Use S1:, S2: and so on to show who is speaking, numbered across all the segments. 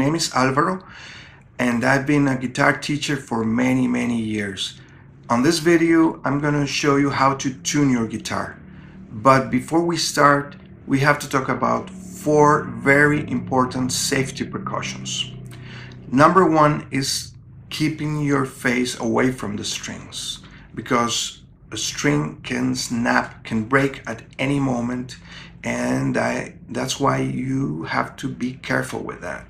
S1: name is Alvaro, and I've been a guitar teacher for many years. On this video, I'm going to show you how to tune your guitar. But before we start, we have to talk about 4 very important safety precautions. Number 1 is keeping your face away from the strings, because a string can snap, can break at any moment, and that's why you have to be careful with that.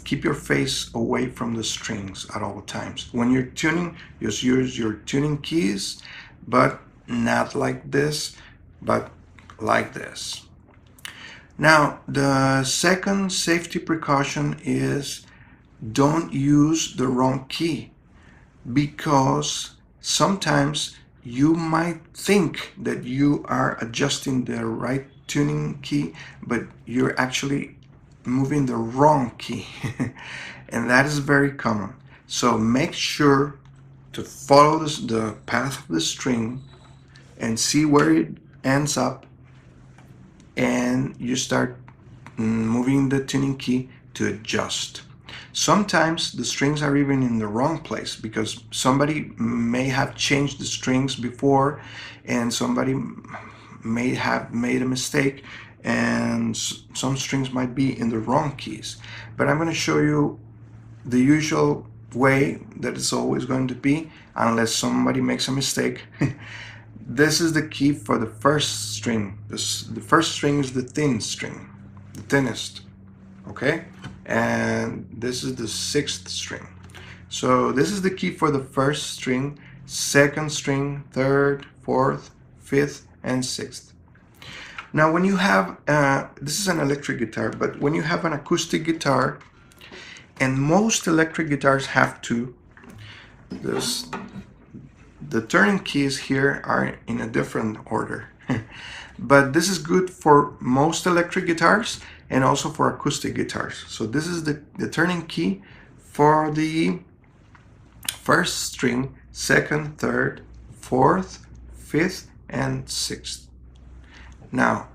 S1: Keep your face away from the strings at all times. When you're tuning, just use your tuning keys, but not like this, but like this. Now, the second safety precaution is don't use the wrong key, because sometimes you might think that you are adjusting the right tuning key, but you're actually moving the wrong key. And that is very common. So make sure to follow the path of the string and see where it ends up, and you start moving the tuning key to adjust. Sometimes the strings are even in the wrong place, because somebody may have changed the strings before, and somebody may have made a mistake, and some strings might be in the wrong keys. But I'm going to show you the usual way that it's always going to be, unless somebody makes a mistake. This is the key for the first string. The first string is the thin string, the thinnest, okay? And this is the 6th string. So this is the key for the first string, 2nd string, 3rd, 4th, 5th, and 6th. Now when you have, this is an electric guitar, but when you have an acoustic guitar, and most electric guitars have to, the turning keys here are in a different order. But this is good for most electric guitars and also for acoustic guitars. So this is the turning key for the first string, 2nd, 3rd, 4th, 5th, and 6th. Now,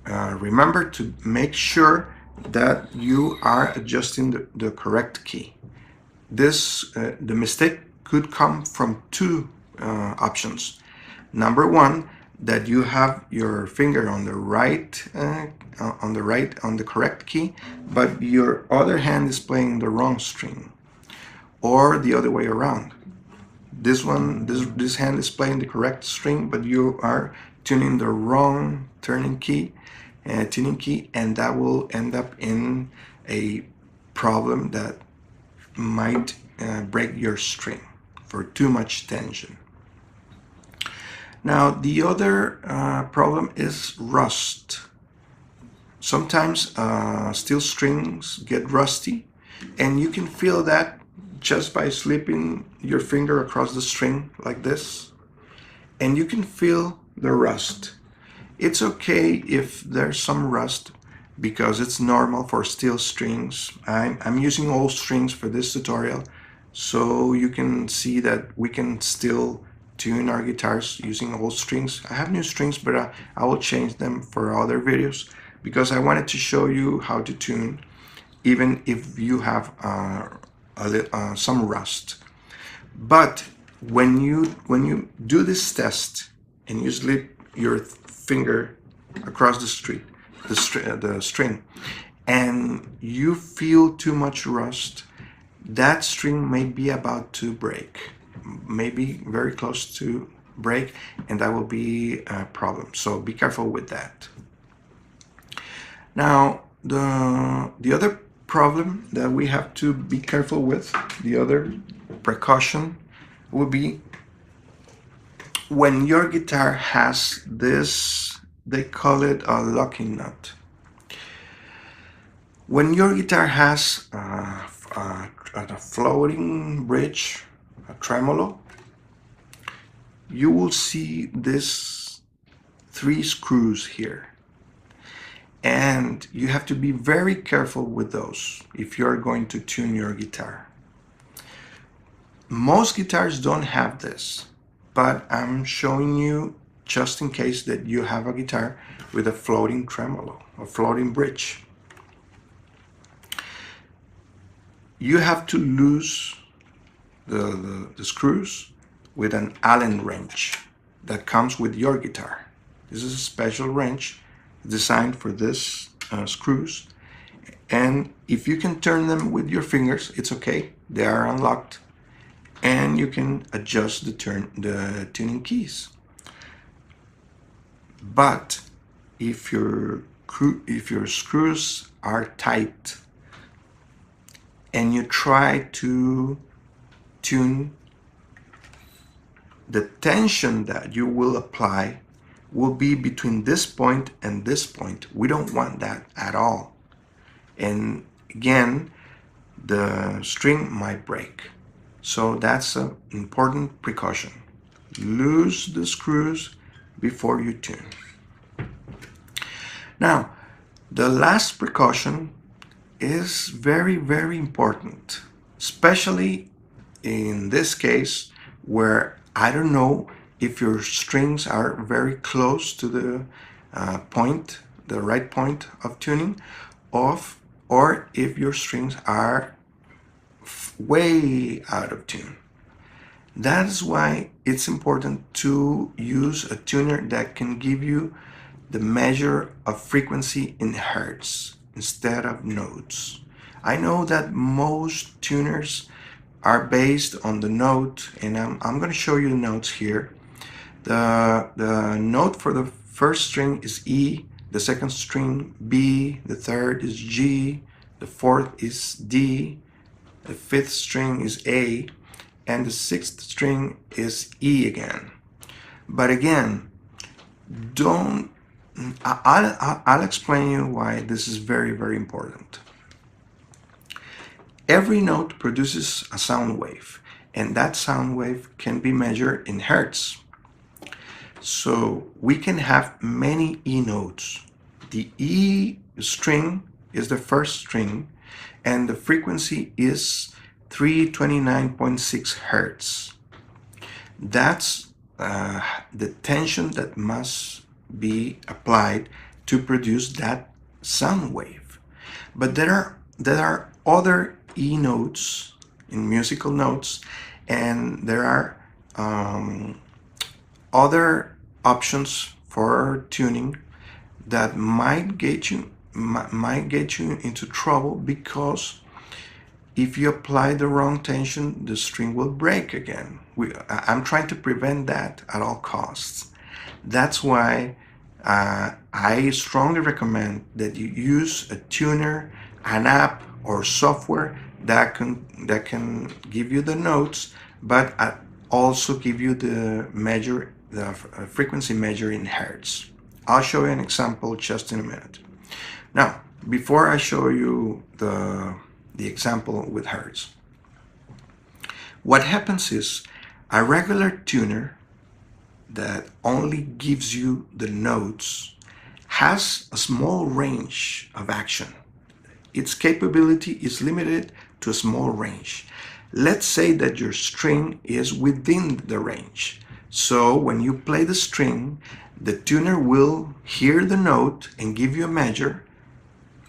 S1: remember to make sure that you are adjusting the correct key. The mistake could come from 2 options. Number 1, that you have your finger on the correct key, but your other hand is playing the wrong string, or the other way around. This hand is playing the correct string, but you are tuning the wrong tuning key, and that will end up in a problem that might break your string for too much tension. Now, the other problem is rust. Sometimes steel strings get rusty, and you can feel that just by slipping your finger across the string like this, and you can feel the rust. It's okay if there's some rust, because it's normal for steel strings. I'm using old strings for this tutorial, so you can see that we can still tune our guitars using old strings. I have new strings, but I will change them for other videos, because I wanted to show you how to tune even if you have some rust. But when you do this test and you slip your finger across the string, and you feel too much rust, that string may be about to break, maybe very close to break, and that will be a problem. So be careful with that. Now, the other problem that we have to be careful with, the other precaution, will be when your guitar has this, they call it a locking nut. When your guitar has a floating bridge, a tremolo, you will see these 3 screws here, and you have to be very careful with those if you're going to tune your guitar. Most guitars don't have this, but I'm showing you just in case that you have a guitar with a floating tremolo, a floating bridge. you have to lose the screws with an Allen wrench that comes with your guitar. This is a special wrench designed for this screws, and if you can turn them with your fingers, it's okay. They are unlocked, and you can adjust the tuning keys. But if your screws are tight and you try to tune, the tension that you will apply will be between this point and this point. We don't want that at all. And again, the string might break. So that's an important precaution. Lose the screws before you tune. Now, the last precaution is very, very important, especially in this case where I don't know if your strings are very close to the the right point of tuning, or if your strings are way out of tune. That's why it's important to use a tuner that can give you the measure of frequency in hertz instead of notes. I know that most tuners are based on the note, and I'm going to show you the notes here. The note for the first string is E, the second string B, the third is G, the fourth is D, the fifth string is A, and the sixth string is E again. But again, I'll explain you why this is very, very important. Every note produces a sound wave, and that sound wave can be measured in hertz. So we can have many E notes. The E string is the first string, and the frequency is 329.6 hertz. That's the tension that must be applied to produce that sound wave. But there are other E notes in musical notes, and there are other options for tuning that might get you into trouble, because if you apply the wrong tension, the string will break again. I'm trying to prevent that at all costs. That's why I strongly recommend that you use a tuner, an app, or software that can give you the notes, but also give you the frequency measure in hertz. I'll show you an example just in a minute. Now, before I show you the example with hertz, what happens is a regular tuner that only gives you the notes has a small range of action. Its capability is limited to a small range. Let's say that your string is within the range. So when you play the string, the tuner will hear the note and give you a measure,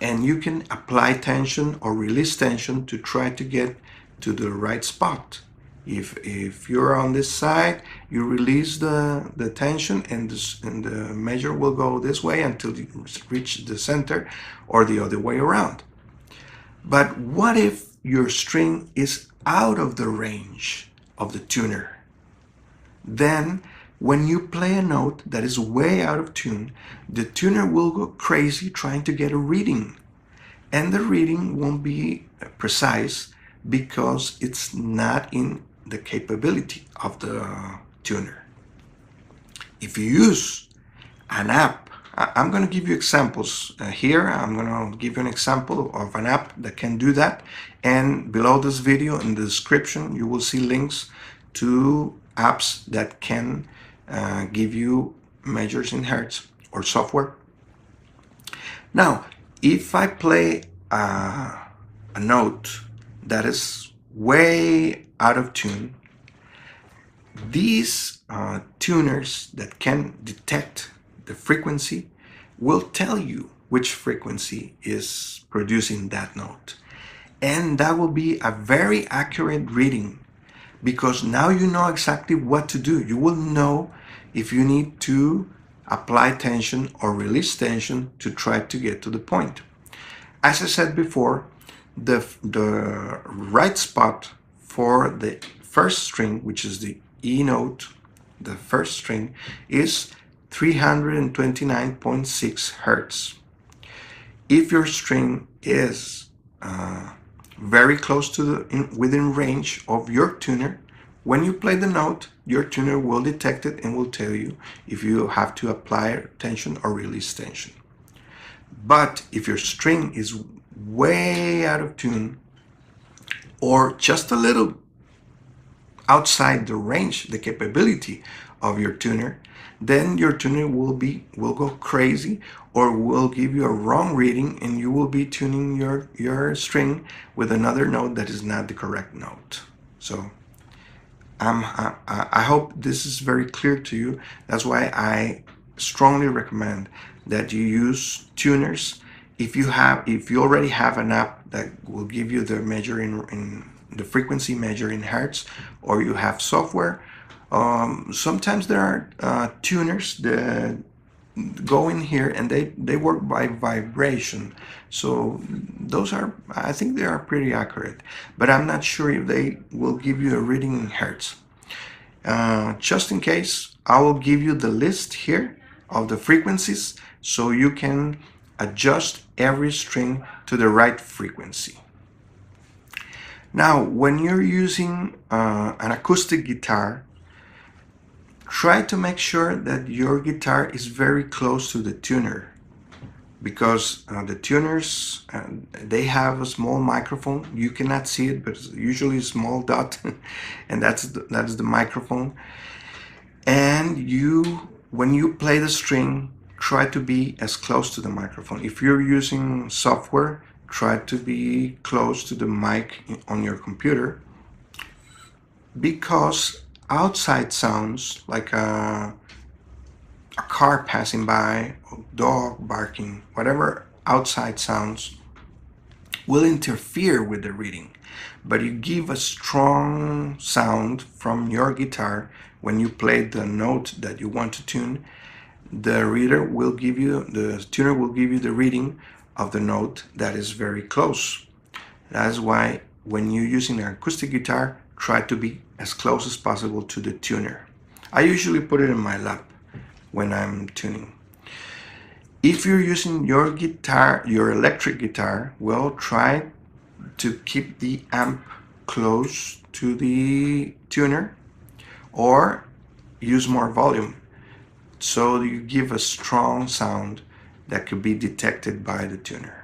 S1: and you can apply tension or release tension to try to get to the right spot. If you're on this side, you release the tension, and the measure will go this way until you reach the center, or the other way around. But what if your string is out of the range of the tuner? Then when you play a note that is way out of tune, the tuner will go crazy trying to get a reading, and the reading won't be precise because it's not in the capability of the tuner. If you use an app, I'm going to give you examples here. I'm going to give you an example of an app that can do that, and below this video in the description you will see links to apps that can give you measures in hertz, or software. Now, if I play a note that is way out of tune, these tuners that can detect the frequency will tell you which frequency is producing that note. and that will be a very accurate reading, because now you know exactly what to do. You will know if you need to apply tension or release tension to try to get to the point. As I said before, the right spot for the first string, which is the E note, the first string, is 329.6 Hertz. If your string is very close to within range of your tuner, when you play the note, your tuner will detect it and will tell you if you have to apply tension or release tension. But if your string is way out of tune, or just a little outside the range, the capability of your tuner, then your tuner will go crazy or will give you a wrong reading, and you will be tuning your string with another note that is not the correct note. So I hope this is very clear to you. That's why I strongly recommend that you use tuners. If you already have an app that will give you the measure in the frequency measure in Hertz, or you have software, sometimes there are tuners that go in here and they work by vibration. So those are, I think they are pretty accurate, but I'm not sure if they will give you a reading in Hertz. Just in case, I will give you the list here of the frequencies so you can adjust every string to the right frequency. Now, when you're using an acoustic guitar, try to make sure that your guitar is very close to the tuner, because the tuners, they have a small microphone. You cannot see it, but it's usually a small dot, and that's the microphone. And when you play the string, try to be as close to the microphone. If you're using software, try to be close to the mic on your computer, because outside sounds like a car passing by, a dog barking, whatever outside sounds will interfere with the reading. But you give a strong sound from your guitar when you play the note that you want to tune. The tuner will give you the reading of the note that is very close. That's why when you're using an acoustic guitar, try to be as close as possible to the tuner. I usually put it in my lap when I'm tuning. If you're using your guitar, your electric guitar, well, try to keep the amp close to the tuner, or use more volume so you give a strong sound that could be detected by the tuner.